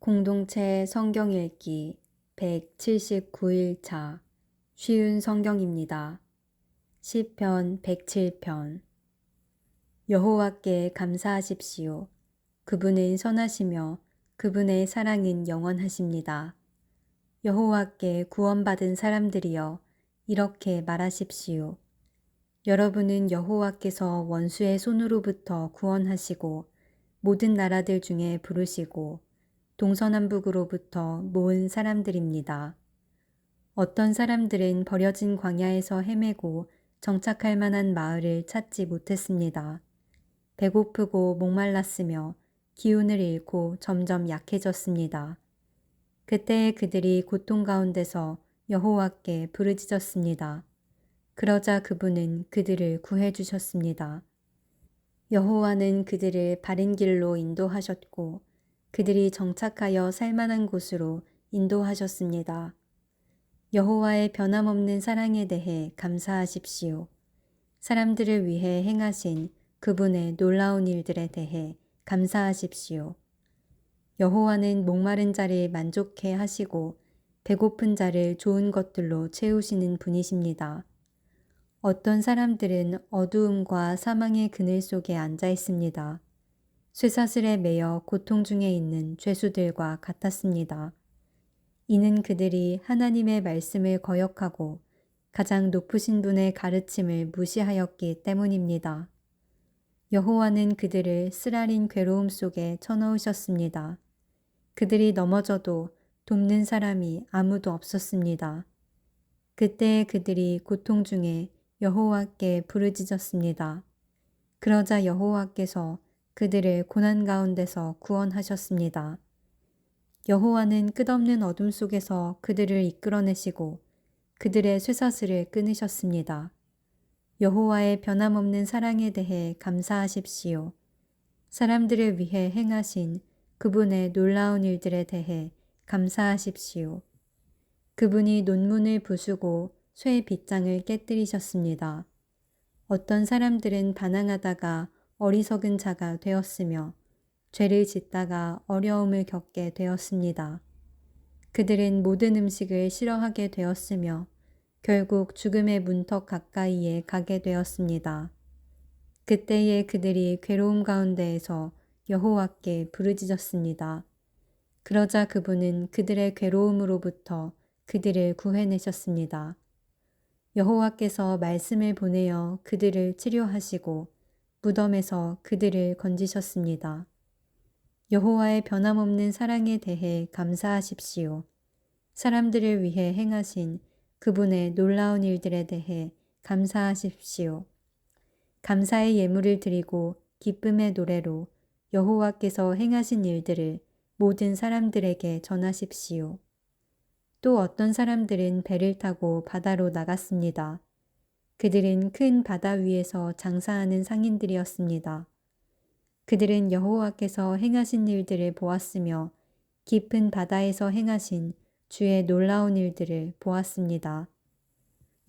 공동체 성경 읽기 179일차 쉬운 성경입니다. 시편 107편. 여호와께 감사하십시오. 그분은 선하시며 그분의 사랑은 영원하십니다. 여호와께 구원받은 사람들이여 이렇게 말하십시오. 여러분은 여호와께서 원수의 손으로부터 구원하시고 모든 나라들 중에 부르시고 동서남북으로부터 모은 사람들입니다. 어떤 사람들은 버려진 광야에서 헤매고 정착할 만한 마을을 찾지 못했습니다. 배고프고 목말랐으며 기운을 잃고 점점 약해졌습니다. 그때 그들이 고통 가운데서 여호와께 부르짖었습니다. 그러자 그분은 그들을 구해주셨습니다. 여호와는 그들을 바른 길로 인도하셨고 그들이 정착하여 살만한 곳으로 인도하셨습니다. 여호와의 변함없는 사랑에 대해 감사하십시오. 사람들을 위해 행하신 그분의 놀라운 일들에 대해 감사하십시오. 여호와는 목마른 자를 만족해 하시고 배고픈 자를 좋은 것들로 채우시는 분이십니다. 어떤 사람들은 어두움과 사망의 그늘 속에 앉아 있습니다. 쇠사슬에 매여 고통 중에 있는 죄수들과 같았습니다. 이는 그들이 하나님의 말씀을 거역하고 가장 높으신 분의 가르침을 무시하였기 때문입니다. 여호와는 그들을 쓰라린 괴로움 속에 쳐넣으셨습니다. 그들이 넘어져도 돕는 사람이 아무도 없었습니다. 그때 그들이 고통 중에 여호와께 부르짖었습니다. 그러자 여호와께서 그들을 고난 가운데서 구원하셨습니다. 여호와는 끝없는 어둠 속에서 그들을 이끌어내시고 그들의 쇠사슬을 끊으셨습니다. 여호와의 변함없는 사랑에 대해 감사하십시오. 사람들을 위해 행하신 그분의 놀라운 일들에 대해 감사하십시오. 그분이 논문을 부수고 쇠 빗장을 깨뜨리셨습니다. 어떤 사람들은 반항하다가 어리석은 자가 되었으며 죄를 짓다가 어려움을 겪게 되었습니다. 그들은 모든 음식을 싫어하게 되었으며 결국 죽음의 문턱 가까이에 가게 되었습니다. 그때에 그들이 괴로움 가운데에서 여호와께 부르짖었습니다. 그러자 그분은 그들의 괴로움으로부터 그들을 구해내셨습니다. 여호와께서 말씀을 보내어 그들을 치료하시고 무덤에서 그들을 건지셨습니다. 여호와의 변함없는 사랑에 대해 감사하십시오. 사람들을 위해 행하신 그분의 놀라운 일들에 대해 감사하십시오. 감사의 예물을 드리고 기쁨의 노래로 여호와께서 행하신 일들을 모든 사람들에게 전하십시오. 또 어떤 사람들은 배를 타고 바다로 나갔습니다. 그들은 큰 바다 위에서 장사하는 상인들이었습니다. 그들은 여호와께서 행하신 일들을 보았으며 깊은 바다에서 행하신 주의 놀라운 일들을 보았습니다.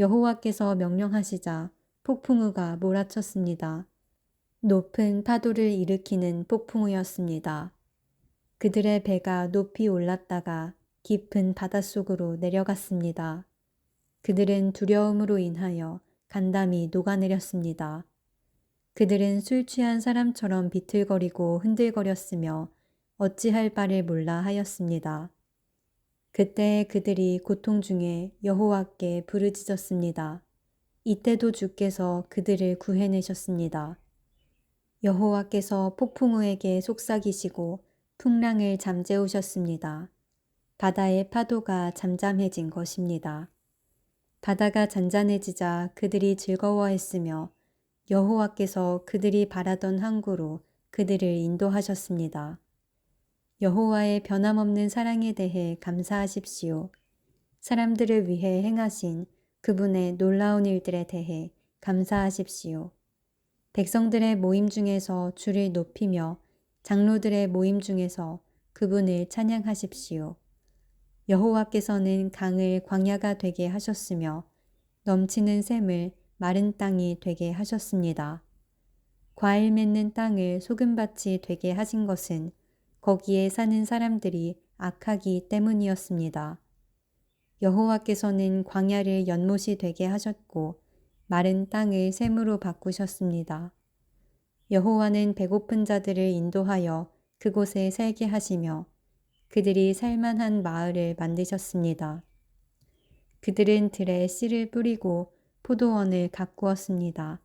여호와께서 명령하시자 폭풍우가 몰아쳤습니다. 높은 파도를 일으키는 폭풍우였습니다. 그들의 배가 높이 올랐다가 깊은 바닷속으로 내려갔습니다. 그들은 두려움으로 인하여 간담이 녹아내렸습니다. 그들은 술 취한 사람처럼 비틀거리고 흔들거렸으며 어찌할 바를 몰라 하였습니다. 그때 그들이 고통 중에 여호와께 부르짖었습니다. 이때도 주께서 그들을 구해내셨습니다. 여호와께서 폭풍우에게 속삭이시고 풍랑을 잠재우셨습니다. 바다의 파도가 잠잠해진 것입니다. 바다가 잔잔해지자 그들이 즐거워했으며 여호와께서 그들이 바라던 항구로 그들을 인도하셨습니다. 여호와의 변함없는 사랑에 대해 감사하십시오. 사람들을 위해 행하신 그분의 놀라운 일들에 대해 감사하십시오. 백성들의 모임 중에서 주를 높이며 장로들의 모임 중에서 그분을 찬양하십시오. 여호와께서는 강을 광야가 되게 하셨으며 넘치는 샘을 마른 땅이 되게 하셨습니다. 과일 맺는 땅을 소금밭이 되게 하신 것은 거기에 사는 사람들이 악하기 때문이었습니다. 여호와께서는 광야를 연못이 되게 하셨고 마른 땅을 샘으로 바꾸셨습니다. 여호와는 배고픈 자들을 인도하여 그곳에 살게 하시며 그들이 살만한 마을을 만드셨습니다. 그들은 들에 씨를 뿌리고 포도원을 가꾸었습니다.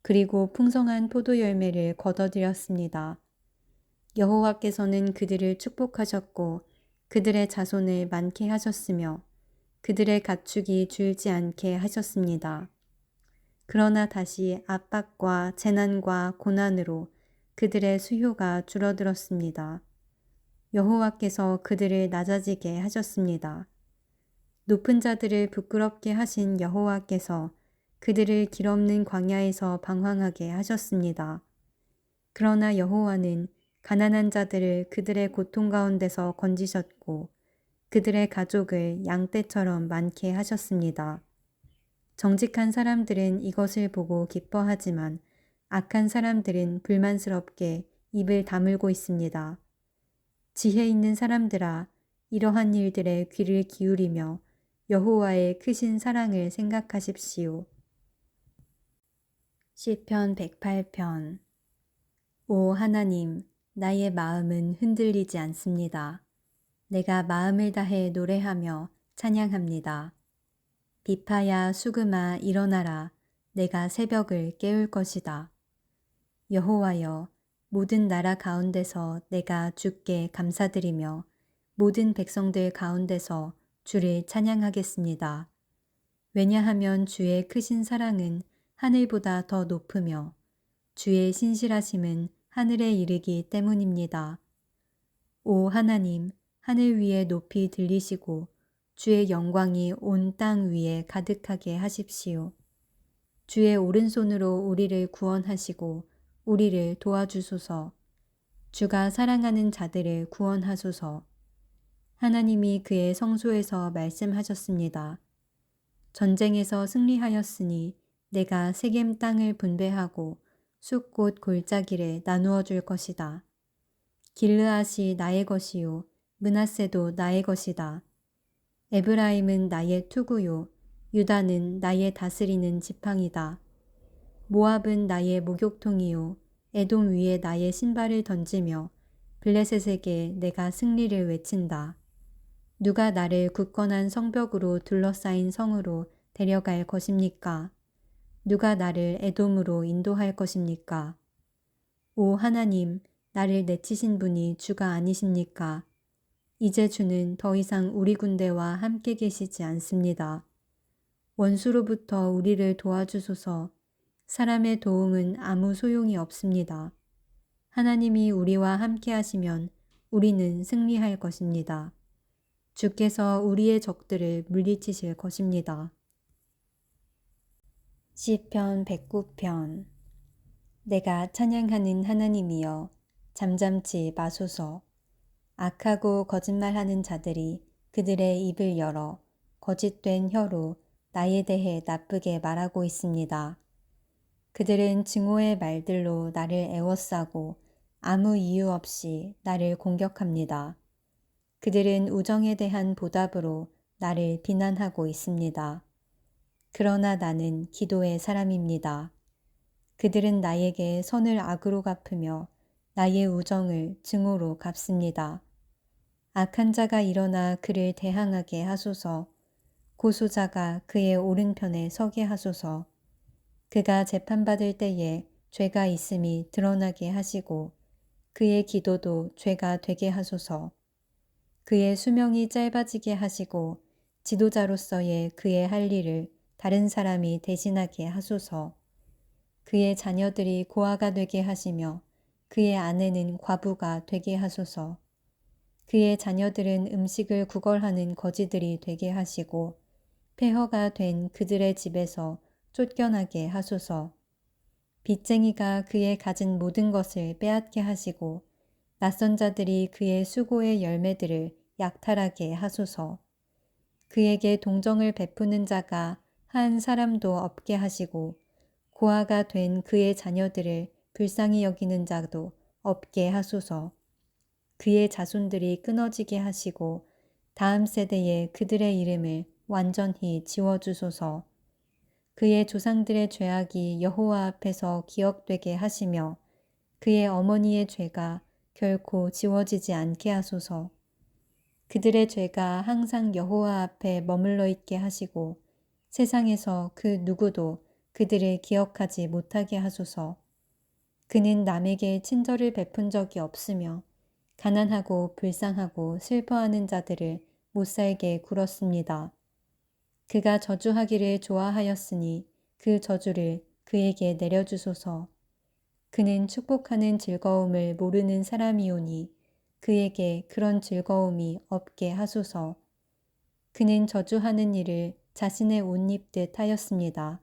그리고 풍성한 포도 열매를 거둬들였습니다. 여호와께서는 그들을 축복하셨고 그들의 자손을 많게 하셨으며 그들의 가축이 줄지 않게 하셨습니다. 그러나 다시 압박과 재난과 고난으로 그들의 수요가 줄어들었습니다. 여호와께서 그들을 낮아지게 하셨습니다. 높은 자들을 부끄럽게 하신 여호와께서 그들을 길없는 광야에서 방황하게 하셨습니다. 그러나 여호와는 가난한 자들을 그들의 고통 가운데서 건지셨고 그들의 가족을 양떼처럼 많게 하셨습니다. 정직한 사람들은 이것을 보고 기뻐하지만 악한 사람들은 불만스럽게 입을 다물고 있습니다. 지혜 있는 사람들아, 이러한 일들에 귀를 기울이며 여호와의 크신 사랑을 생각하십시오. 시편 108편. 오 하나님, 나의 마음은 흔들리지 않습니다. 내가 마음을 다해 노래하며 찬양합니다. 비파야 수금아 일어나라. 내가 새벽을 깨울 것이다. 여호와여, 모든 나라 가운데서 내가 주께 감사드리며 모든 백성들 가운데서 주를 찬양하겠습니다. 왜냐하면 주의 크신 사랑은 하늘보다 더 높으며 주의 신실하심은 하늘에 이르기 때문입니다. 오 하나님, 하늘 위에 높이 들리시고 주의 영광이 온 땅 위에 가득하게 하십시오. 주의 오른손으로 우리를 구원하시고 우리를 도와주소서. 주가 사랑하는 자들을 구원하소서. 하나님이 그의 성소에서 말씀하셨습니다. 전쟁에서 승리하였으니 내가 세겜 땅을 분배하고 숲꽃 골짜기를 나누어 줄 것이다. 길르앗이 나의 것이요 므낫세도 나의 것이다. 에브라임은 나의 투구요 유다는 나의 다스리는 지팡이다. 모압은 나의 목욕통이요 에돔 위에 나의 신발을 던지며 블레셋에게 내가 승리를 외친다. 누가 나를 굳건한 성벽으로 둘러싸인 성으로 데려갈 것입니까? 누가 나를 에돔으로 인도할 것입니까? 오 하나님, 나를 내치신 분이 주가 아니십니까? 이제 주는 더 이상 우리 군대와 함께 계시지 않습니다. 원수로부터 우리를 도와주소서. 사람의 도움은 아무 소용이 없습니다. 하나님이 우리와 함께 하시면 우리는 승리할 것입니다. 주께서 우리의 적들을 물리치실 것입니다. 시편 109편. 내가 찬양하는 하나님이여 잠잠치 마소서. 악하고 거짓말하는 자들이 그들의 입을 열어 거짓된 혀로 나에 대해 나쁘게 말하고 있습니다. 그들은 증오의 말들로 나를 애워싸고 아무 이유 없이 나를 공격합니다. 그들은 우정에 대한 보답으로 나를 비난하고 있습니다. 그러나 나는 기도의 사람입니다. 그들은 나에게 선을 악으로 갚으며 나의 우정을 증오로 갚습니다. 악한 자가 일어나 그를 대항하게 하소서. 고소자가 그의 오른편에 서게 하소서. 그가 재판받을 때에 죄가 있음이 드러나게 하시고 그의 기도도 죄가 되게 하소서. 그의 수명이 짧아지게 하시고 지도자로서의 그의 할 일을 다른 사람이 대신하게 하소서. 그의 자녀들이 고아가 되게 하시며 그의 아내는 과부가 되게 하소서. 그의 자녀들은 음식을 구걸하는 거지들이 되게 하시고 폐허가 된 그들의 집에서 쫓겨나게 하소서. 빚쟁이가 그의 가진 모든 것을 빼앗게 하시고 낯선 자들이 그의 수고의 열매들을 약탈하게 하소서. 그에게 동정을 베푸는 자가 한 사람도 없게 하시고 고아가 된 그의 자녀들을 불쌍히 여기는 자도 없게 하소서. 그의 자손들이 끊어지게 하시고 다음 세대에 그들의 이름을 완전히 지워주소서. 그의 조상들의 죄악이 여호와 앞에서 기억되게 하시며 그의 어머니의 죄가 결코 지워지지 않게 하소서. 그들의 죄가 항상 여호와 앞에 머물러 있게 하시고 세상에서 그 누구도 그들을 기억하지 못하게 하소서. 그는 남에게 친절을 베푼 적이 없으며 가난하고 불쌍하고 슬퍼하는 자들을 못살게 굴었습니다. 그가 저주하기를 좋아하였으니 그 저주를 그에게 내려주소서. 그는 축복하는 즐거움을 모르는 사람이오니 그에게 그런 즐거움이 없게 하소서. 그는 저주하는 일을 자신의 옷 입듯 하였습니다.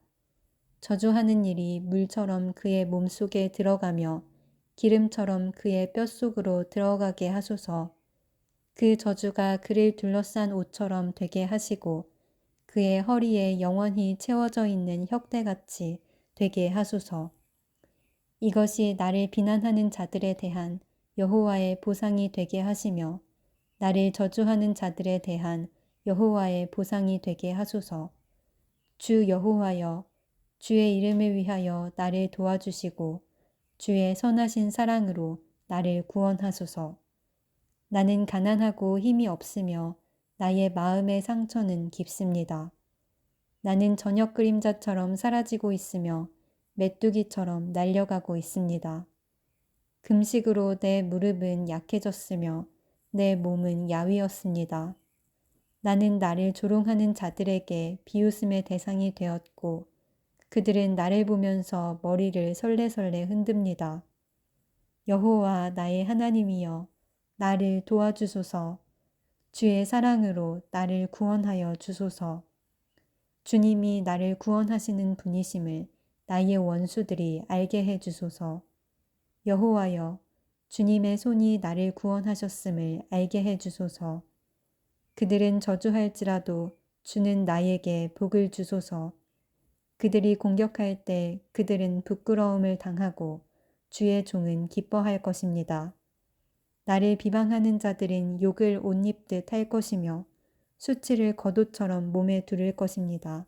저주하는 일이 물처럼 그의 몸속에 들어가며 기름처럼 그의 뼛속으로 들어가게 하소서. 그 저주가 그를 둘러싼 옷처럼 되게 하시고 그의 허리에 영원히 채워져 있는 혁대같이 되게 하소서. 이것이 나를 비난하는 자들에 대한 여호와의 보상이 되게 하시며 나를 저주하는 자들에 대한 여호와의 보상이 되게 하소서. 주 여호와여, 주의 이름을 위하여 나를 도와주시고 주의 선하신 사랑으로 나를 구원하소서. 나는 가난하고 힘이 없으며 나의 마음의 상처는 깊습니다. 나는 저녁 그림자처럼 사라지고 있으며 메뚜기처럼 날려가고 있습니다. 금식으로 내 무릎은 약해졌으며 내 몸은 야위었습니다. 나는 나를 조롱하는 자들에게 비웃음의 대상이 되었고 그들은 나를 보면서 머리를 설레설레 흔듭니다. 여호와 나의 하나님이여 나를 도와주소서. 주의 사랑으로 나를 구원하여 주소서. 주님이 나를 구원하시는 분이심을 나의 원수들이 알게 해 주소서. 여호와여 주님의 손이 나를 구원하셨음을 알게 해 주소서. 그들은 저주할지라도 주는 나에게 복을 주소서. 그들이 공격할 때 그들은 부끄러움을 당하고 주의 종은 기뻐할 것입니다. 나를 비방하는 자들은 욕을 옷 입듯 할 것이며 수치를 겉옷처럼 몸에 두를 것입니다.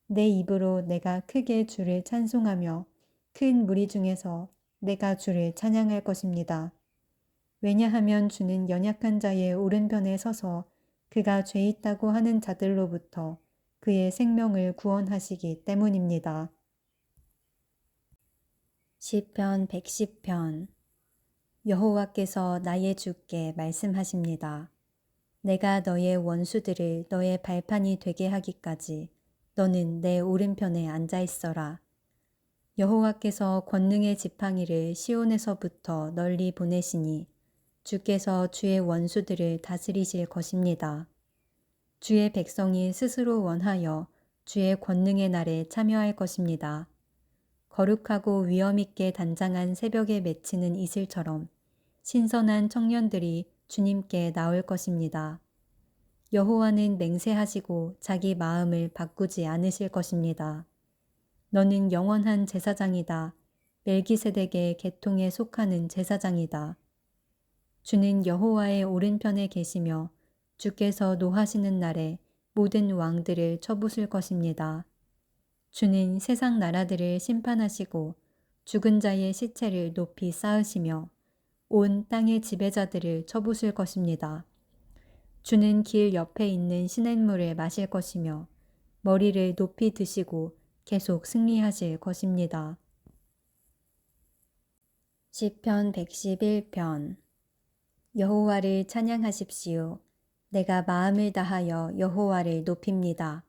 내 입으로 내가 크게 주를 찬송하며 큰 무리 중에서 내가 주를 찬양할 것입니다. 왜냐하면 주는 연약한 자의 오른편에 서서 그가 죄 있다고 하는 자들로부터 그의 생명을 구원하시기 때문입니다. 시편 110편. 여호와께서 나의 주께 말씀하십니다. 내가 너의 원수들을 너의 발판이 되게 하기까지 너는 내 오른편에 앉아 있어라. 여호와께서 권능의 지팡이를 시온에서부터 널리 보내시니 주께서 주의 원수들을 다스리실 것입니다. 주의 백성이 스스로 원하여 주의 권능의 날에 참여할 것입니다. 거룩하고 위엄 있게 단장한 새벽에 맺히는 이슬처럼 신선한 청년들이 주님께 나올 것입니다. 여호와는 맹세하시고 자기 마음을 바꾸지 않으실 것입니다. 너는 영원한 제사장이다. 멜기세덱의 계통에 속하는 제사장이다. 주는 여호와의 오른편에 계시며 주께서 노하시는 날에 모든 왕들을 쳐부술 것입니다. 주는 세상 나라들을 심판하시고 죽은 자의 시체를 높이 쌓으시며 온 땅의 지배자들을 쳐부술 것입니다. 주는 길 옆에 있는 시냇물을 마실 것이며 머리를 높이 드시고 계속 승리하실 것입니다. 시편 111편. 여호와를 찬양하십시오. 내가 마음을 다하여 여호와를 높입니다.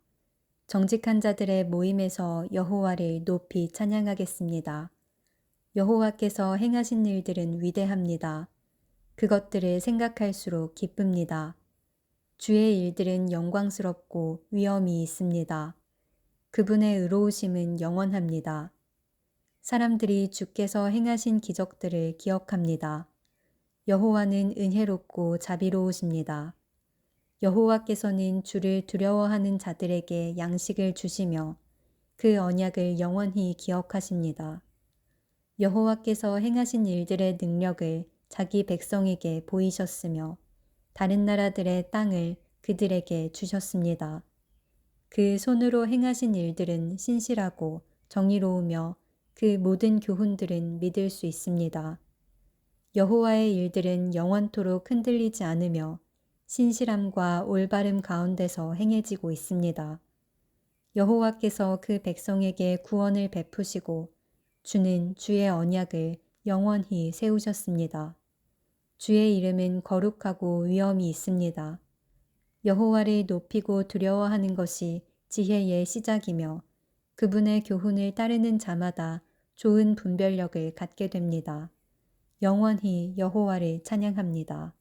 정직한 자들의 모임에서 여호와를 높이 찬양하겠습니다. 여호와께서 행하신 일들은 위대합니다. 그것들을 생각할수록 기쁩니다. 주의 일들은 영광스럽고 위엄이 있습니다. 그분의 의로우심은 영원합니다. 사람들이 주께서 행하신 기적들을 기억합니다. 여호와는 은혜롭고 자비로우십니다. 여호와께서는 주를 두려워하는 자들에게 양식을 주시며 그 언약을 영원히 기억하십니다. 여호와께서 행하신 일들의 능력을 자기 백성에게 보이셨으며 다른 나라들의 땅을 그들에게 주셨습니다. 그 손으로 행하신 일들은 신실하고 정의로우며 그 모든 교훈들은 믿을 수 있습니다. 여호와의 일들은 영원토록 흔들리지 않으며 신실함과 올바름 가운데서 행해지고 있습니다. 여호와께서 그 백성에게 구원을 베푸시고 주는 주의 언약을 영원히 세우셨습니다. 주의 이름은 거룩하고 위엄이 있습니다. 여호와를 높이고 두려워하는 것이 지혜의 시작이며 그분의 교훈을 따르는 자마다 좋은 분별력을 갖게 됩니다. 영원히 여호와를 찬양합니다.